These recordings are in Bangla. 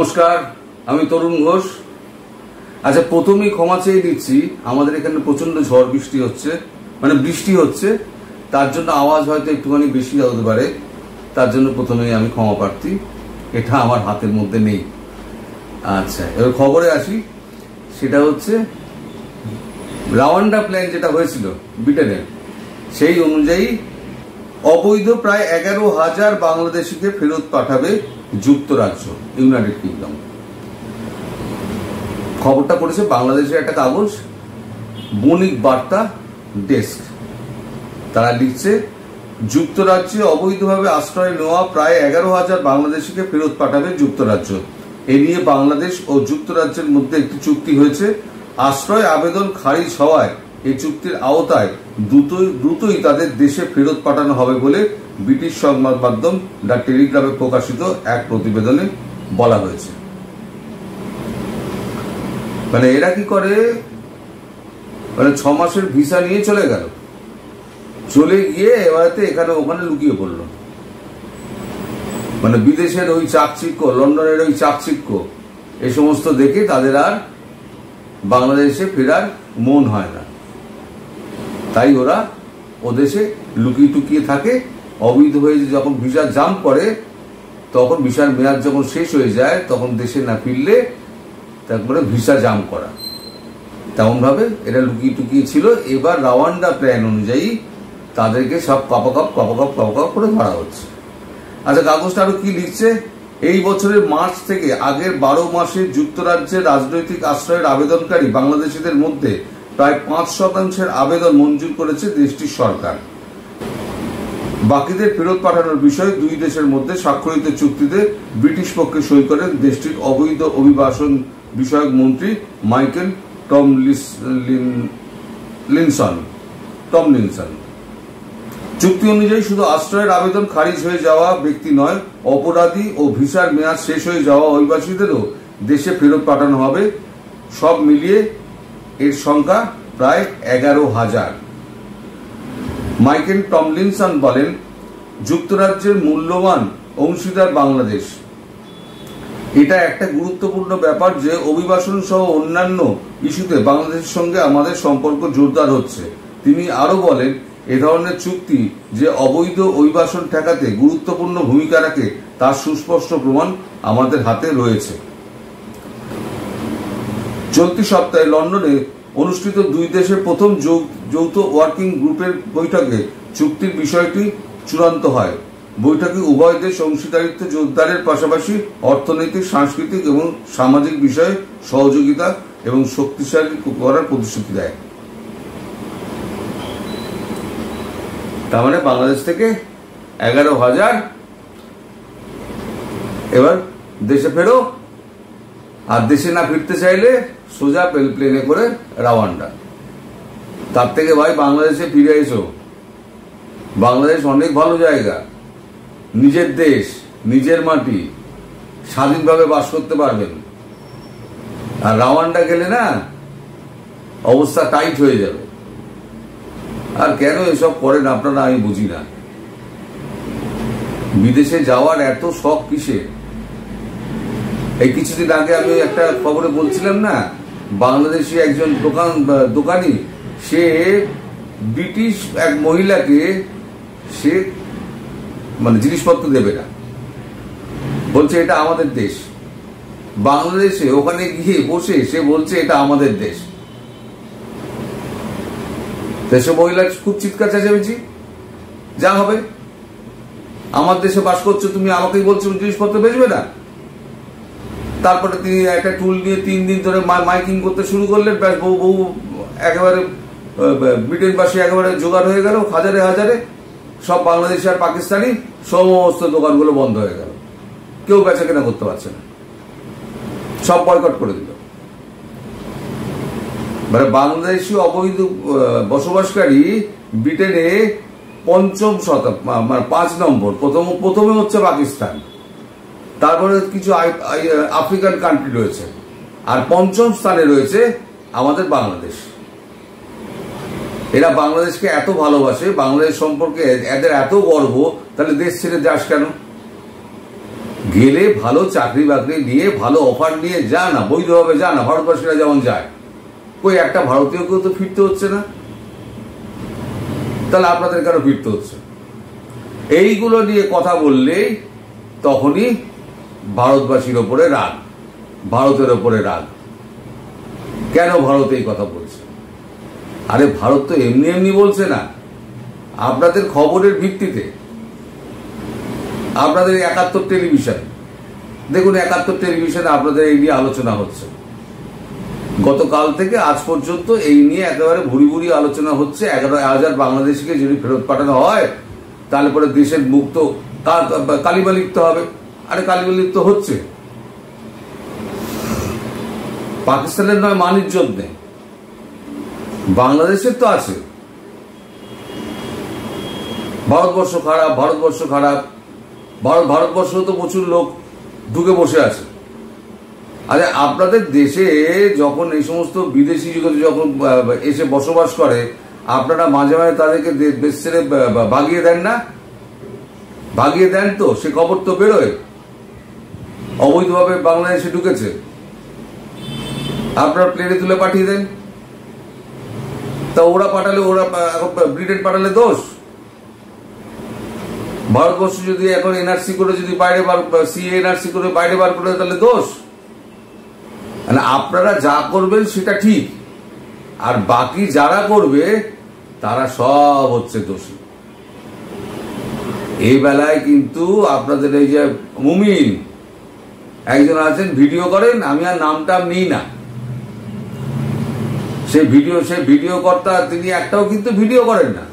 নমস্কার, আমি তরুণ ঘোষ। আচ্ছা, প্রথমেই ক্ষমা চেয়ে দিচ্ছি, আমাদের এখানে প্রচন্ড ঝড় বৃষ্টি হচ্ছে, মানে বৃষ্টি হচ্ছে, তার জন্য আওয়াজ হয়তো একটুখানি বেশি হতে পারে। তার জন্য প্রথমেই আমি ক্ষমা প্রার্থী, এটা আমার হাতের মধ্যে নেই। আচ্ছা, এবার খবরে আসি। সেটা হচ্ছে রাওয়ান্ডা প্ল্যান যেটা হয়েছিল ব্রিটেনে, সেই অনুযায়ী অবৈধ প্রায় 11,000 বাংলাদেশিকে ফেরত পাঠাবে যুক্তরাজ্য, ইউনাইটেড কিংডম। খবরটা পড়েছে বাংলাদেশের একটা কাগজ, বণিক বার্তা ডেস্ক। তারা লিখছে, যুক্তরাজ্যে অবৈধভাবে আশ্রয় নেওয়া প্রায় 11,000 বাংলাদেশিকে ফেরত পাঠাবে যুক্তরাজ্য। এ নিয়ে বাংলাদেশ ও যুক্তরাজ্যের মধ্যে একটি চুক্তি হয়েছে। আশ্রয় আবেদন খারিজ হওয়ায় এই চুক্তির আওতায় দ্রুতই তাদের দেশে ফেরত পাঠানো হবে বলে ব্রিটিশ সংবাদ মাধ্যম দ্য টেলিগ্রাফে প্রকাশিত এক প্রতিবেদনে বলা হয়েছে। মানে এরা কি করে, মানে 6 মাসের ভিসা নিয়ে চলে গেল, চলে গিয়ে এবারেতে এখানে ওখানে লুকিয়ে পড়লো। মানে বিদেশের ওই চাকচিক্য, লন্ডনের ওই চাকচিক্য, এই সমস্ত দেখে তাদের আর বাংলাদেশে ফেরার মন হয় না, তাই ওরা ও দেশে লুকিয়ে টুকিয়ে থাকে। অবৈধ হয়ে যখন ভিসা জাম্প করে, তখন ভিসার মেয়াদ যখন শেষ হয়ে যায়, তখন দেশে না ফিরলে তারপরে ভিসা জাম্প করা, তেমন ভাবে এরা লুকিয়ে টুকিয়ে ছিল। এবার রাওয়ান্ডা প্ল্যান অনুযায়ী তাদেরকে সব কাপাকাপ করে ধরা হচ্ছে। আচ্ছা, কাগজটা আরো কি লিখছে, এই বছরের মার্চ থেকে আগের 12 মাসে যুক্তরাজ্যের রাজনৈতিক আশ্রয়ের আবেদনকারী বাংলাদেশিদের মধ্যে প্রায় 5% আবেদন মঞ্জুর করেছে দেশটির সরকার। বাকিদের ফেরত পাঠানোর বিষয়ে দুই দেশের মধ্যে স্বাক্ষরিত চুক্তিতে ব্রিটিশ পক্ষে সই করেন দেশটির অবৈধ অভিবাসন বিষয়ক মন্ত্রী মাইকেল টমলিনসন। চুক্তি অনুযায়ী শুধু আশ্রয়ের আবেদন খারিজ হয়ে যাওয়া ব্যক্তি নয়, অপরাধী ও ভিসার মেয়াদ শেষ হয়ে যাওয়া অভিবাসীদেরও দেশে ফেরত পাঠানো হবে। সব মিলিয়ে এর সংখ্যা প্রায় 11,000। মাইকেল টমলিনসন বলেন, যুক্তরাজ্যের মূল্যবান অংশীদার বাংলাদেশ। এটা একটা গুরুত্বপূর্ণ ব্যাপার যে অভিবাসন সহ অন্যান্য ইস্যুতে বাংলাদেশের সঙ্গে আমাদের সম্পর্ক জোরদার হচ্ছে। তিনি আরো বলেন, এ ধরনের চুক্তি যে অবৈধ অভিবাসন ঠেকাতে গুরুত্বপূর্ণ ভূমিকা রাখে তার সুস্পষ্ট প্রমাণ আমাদের হাতে রয়েছে। চলতি সপ্তাহে লন্ডনে অনুষ্ঠিত দুই দেশের প্রথম যৌথ ওয়ার্কিং গ্রুপের বৈঠকে চুক্তির বিষয়টি চূড়ান্ত হয়। বৈঠকে উভয় দেশ অংশীদারিত্ব জোরদারের পাশাপাশি অর্থনৈতিক, সাংস্কৃতিক এবং সামাজিক বিষয়ে সহযোগিতা এবং শক্তিশালী করার প্রতিশ্রুতি দেয়। তার মানে বাংলাদেশ থেকে 11,000 এবার দেশে ফেরো, আর দেশে না ফিরতে চাইলে সোজা প্লেনে করে রাওয়ান্ডা। তার থেকে ভাই বাংলাদেশে ফিরে এসো। বাংলাদেশ অনেক ভালো জায়গা, নিজের দেশ, নিজের মাটি, স্বাধীনভাবে বাস করতে পারবেন। আর রাওয়ান্ডা গেলে না অবস্থা টাইট হয়ে যাবে। আর কেন এসব করেন আপনারা আমি বুঝি না। বিদেশে যাওয়ার এত শখ কিসের? এই কিছুদিন আগে আমি একটা খবরে বলছিলাম না, বাংলাদেশি একজন দোকানি, সে ব্রিটিশ এক মহিলাকে সে মানে জিনিসপত্র দেবে না, বলছে এটা আমাদের দেশ। বাংলাদেশে ওখানে গিয়ে বসে সে বলছে এটা আমাদের দেশ। দেশে মহিলা খুব চিৎকার চেঁচামেচি, যা হবে, আমার দেশে বাস করছো তুমি, আমাকেই বলছো জিনিসপত্র বেচবে না। তারপরে তিনি একটা টুল নিয়ে 3 দিন ধরে মাইকিং করতে শুরু করলেন। ব্যাস, বহু একেবারে ব্রিটেনবাসী একেবারে জোগাড় হয়ে গেল, হাজারে হাজারে সব বাংলাদেশি আর পাকিস্তানি সমস্ত দোকানগুলো বন্ধ হয়ে গেল, কেউ বেচা কেনা করতে পারছে না, সব বয়কট করে দিল। মানে বাংলাদেশি অবৈধ বসবাসকারী ব্রিটেনে 5 নম্বর। প্রথমে হচ্ছে পাকিস্তান, তারপরে কিছু আফ্রিকান কান্ট্রি রয়েছে, আর 5ম স্থানে রয়েছে আমাদের বাংলাদেশ। এরা বাংলাদেশকে এত ভালোবাসে, বাংলাদেশ সম্পর্কে এদের এত গর্ব, তাহলে দেশ ছেড়ে যাস কেন? গেলে ভালো চাকরি বাকরি নিয়ে ভালো অফার নিয়ে যা না, বৈধভাবে যা না, ভারতবাসীরা যেমন যায়, কই একটা ভারতীয় কেউ তো ফিরতে হচ্ছে না, তাহলে আপনাদের কেন ফিরতে হচ্ছে? এইগুলো নিয়ে কথা বললেই তখনই ভারতবাসীর ওপরে রাগ, ভারতের ওপরে রাগ। কেন ভারত এই কথা বলছে? আরে ভারত তো এমনি এমনি বলছে না, আপনাদের খবরের ভিত্তিতে। আপনাদের 71 টেলিভিশন দেখুন, 71 টেলিভিশনে আপনাদের এই নিয়ে আলোচনা হচ্ছে। গতকাল থেকে আজ পর্যন্ত এই নিয়ে একেবারে ভুরি ভুরি আলোচনা হচ্ছে। 11,000 বাংলাদেশিকে যদি ফেরত পাঠানো হয় তাহলে পরে দেশের মুক্ত কালিমা লিখতে হবে। আরে কালিমা লিখতে হচ্ছে, পাকিস্তানের নয়, মানিজ্যত নেই, বাংলাদেশের তো আছে। ভারতবর্ষ খারাপ, ভারতবর্ষ খারাপ, ভারতবর্ষ তো প্রচুর লোক ঢুকে বসে আছে। আরে আপনাদের দেশে যখন এই সমস্ত বিদেশি যখন এসে বসবাস করে, আপনারা মাঝে মাঝে তাদেরকে দেশ ছেড়ে ভাগিয়ে দেন না? ভাগিয়ে দেন তো, সে খবর তো বেরোয় অবৈধভাবে বাংলাদেশে ঢুকেছে, আপনারা প্লেনে তুলে পাঠিয়ে দেন। তা ওরা পাঠালে, ওরা ব্রিটেন পাঠালে দোষ? ভারতবর্ষ যদি এখন এনআরসি করে যদি বাইরে সিএ এনআরসি করে বাইরে বার করে তাহলে দোষ? মানে আপনারা যা করবেন সেটা ঠিক, আর বাকি যারা করবে তারা সব হচ্ছে দোষী। এই বেলায় কিন্তু আপনাদের এই যে মুমিন একজন আছেন, ভিডিও করেন, আমি আর নামটা নিই না, সে ভিডিও কর্তা, তিনি একটাও কিন্তু ভিডিও করেন না।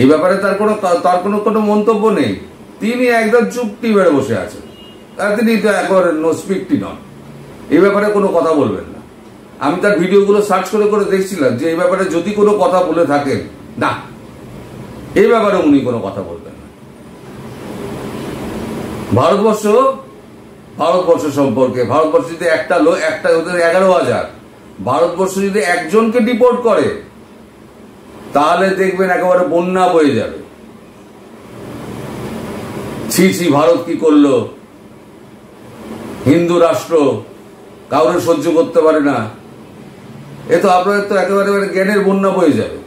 এই ব্যাপারে তার কোনো মন্তব্য নেই। তিনি একদম চুপটি বেড়ে বসে আছেন, তিনি তো একবারে নো স্পিকটি নন, এই ব্যাপারে কোনো কথা বলবেন না। আমি তার ভিডিওগুলো সার্চ করে করে দেখছিলাম যে এই ব্যাপারে যদি কোনো কথা বলে থাকেন, না, এই ব্যাপারে উনি কোনো কথা বলবেন না। ভারতবর্ষ সম্পর্কে, ভারতবর্ষ যদি একটা 11,000, ভারতবর্ষ যদি একজনকে ডিপোর্ট করে তাহলে দেখবেন একেবারে বন্যা বয়ে যাবে। ছি ছি, ভারত কি করলো, হিন্দু রাষ্ট্র, কাউরে সহ্য করতে পারে না, এ তো আপনাদের তো একেবারে জ্ঞানের বন্যা বয়ে যাবে।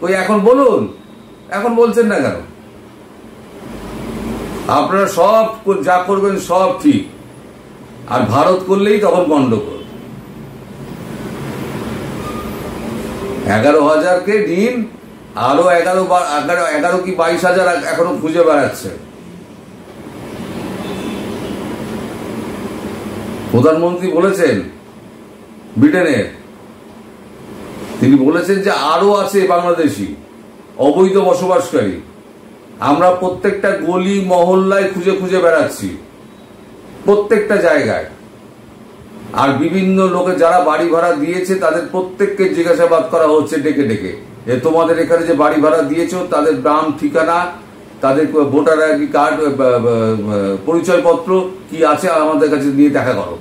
ওই এখন বলুন, এখন বলছেন না কেন? আপনারা সব যা করবেন সব ঠিক, আর ভারত করলেই তখন গন্ডগোল। 11,000কে দিন, আরো 11 কি 22,000 এখনো খুঁজে বেড়াচ্ছে। প্রধানমন্ত্রী বলেছেন ব্রিটেনের, তিনি বলেছেন যে আরো আছে বাংলাদেশি অবৈধ বসবাসকারী, আমরা প্রত্যেকটা গলি মহল্লায় খুঁজে খুঁজে বেড়াচ্ছি, প্রত্যেকটা জায়গায়। আর বিভিন্ন লোকে যারা বাড়ি ভাড়া দিয়েছে তাদের প্রত্যেককে জিজ্ঞাসাবাদ করা হচ্ছে ডেকে ডেকে, যে তোমাদের এখানে যে বাড়ি ভাড়া দিয়েছো তাদের নাম, ঠিকানা, তাদের ভোটার আইডি কার্ড, পরিচয়পত্র কি আছে আমাদের কাছে নিয়ে দেখা করো।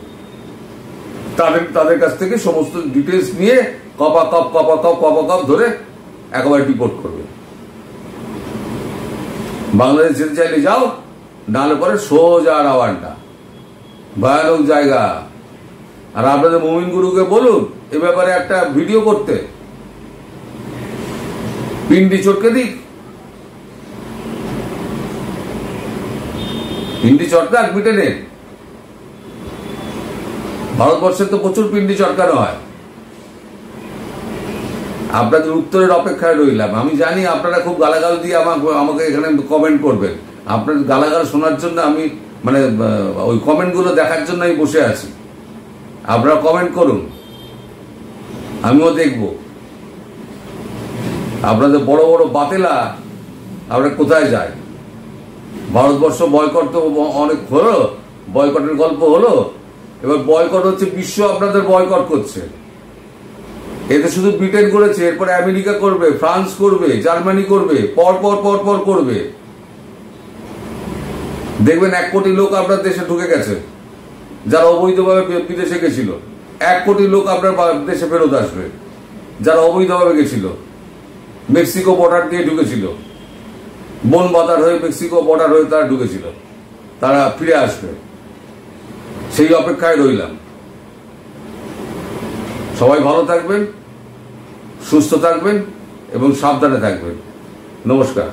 তাদের কাছ থেকে সমস্ত ডিটেলস নিয়ে কপা কপ ধরে একেবারে ডিপোর্ট করবে। বাংলাদেশ যেতে চাইলে যাও, নাহলে পরে সোজা রাওয়ান্ডা, ভয়ানক জায়গা। আর আপনাদের মুমিন গুরুকে বলুন এ ব্যাপারে একটা ভিডিও করতে, পিন্ডি চটকে দিক, পিন্ডি চটকাক ব্রিটেনে। ভারতবর্ষে তো প্রচুর পিন্ডি চটকানো হয়। আপনাদের উত্তরের অপেক্ষায় রইলাম। আমি জানি আপনারা খুব গালাগাল দিয়ে আমাকে এখানে কমেন্ট করবেন, আপনাদের গালাগাল শোনার জন্য আমি মানে ওই কমেন্টগুলো দেখার জন্য আমি বসে আছি। আপনারা কমেন্ট করুন, আমিও দেখব আপনাদের বড় বড় বাতেলা আপনারা কোথায় যায়। ভারতবর্ষ বয়কট তো অনেক হলো, বয়কটের গল্প হলো, এবার বয়কট হচ্ছে বিশ্ব আপনাদের বয়কট করছে। এতে শুধু ব্রিটেন করেছে, এরপরে আমেরিকা করবে, ফ্রান্স করবে, জার্মানি করবে, পর পর করবে। দেখবেন 1 কোটি লোক আপনার দেশে ঢুকে গেছে, যারা অবৈধভাবে বিদেশে গেছিল। 1 কোটি লোক আপনার দেশে ফেরত আসবে, যারা অবৈধভাবে গেছিল, মেক্সিকো বর্ডার দিয়ে ঢুকেছিল, বন বাতার হয়ে মেক্সিকো বর্ডার হয়ে তারা ঢুকেছিল। তারা ফিরে আসবে, সেই অপেক্ষায় রইলাম। সবাই ভালো থাকবেন, সুস্থ থাকবেন এবং সাবধানে থাকবেন। নমস্কার।